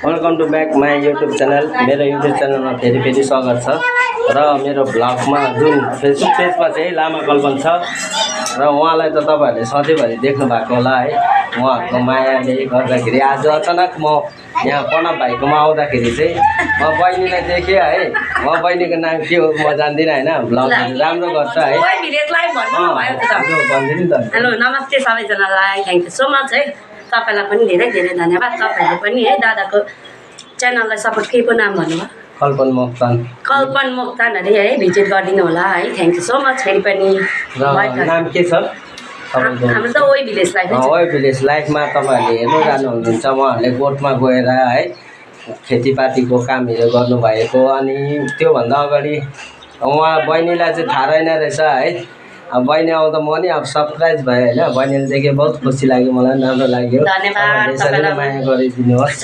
Welcome to back my YouTube channel. मेरो YouTube च्यानलमा फेरि स्वागत छ र मेरो भ्लगमा जुन फेसबुक पेजमा चाहिँ लामा कल्पन छ र उहाँलाई त तपाईहरुले सधैँभरि देख्नु भएको होला है। उहाँको मायाले गर्दाखेरि आज अचानक म यहाँ प्रणव भाइकोमा आउँदाखेरि चाहिँ म बहिनीलाई देखेँ है। म बहिनीको नाम के हो म जान्दिनँ हैन, भ्लगहरु राम्रो गर्छ है। हेलो नमस्ते सबैजनालाई, थ्यांक यू सो मच है। तपाईलाई पनि धेरै धेरै धन्यवाद। तपाईहरुले पनि है दादाको च्यानललाई सपोर्ट के को नाम भन्नुभयो? कल्पन मोक्तान। कल्पन मोक्तान अरे है, भिजिट गरिदिनु होला है। Thank you so much. फेरि पनि नाम के छ? हाम्रो त ओइ भिलेज लाइफ है। ओइ भिलेज लाइफमा तपाईहरुले हेर्नु जानुहुन्छ। उहाँहरुले गोठमा गएर है खेतीपातीको कामहरु गर्नुभएको। अनि त्यो भन्दा अगाडि उहाँ बहिनीलाई चाहिँ थाहा रहेन रहेछ है। अब बहिनी आउँदा म नि अब सरप्राइज भयो हैन। बहिनीले देखे बहुत खुसी लाग्यो, मलाई राम्रो लाग्यो। धन्यवाद। त्यसैले माया गरिदिनुहोस्।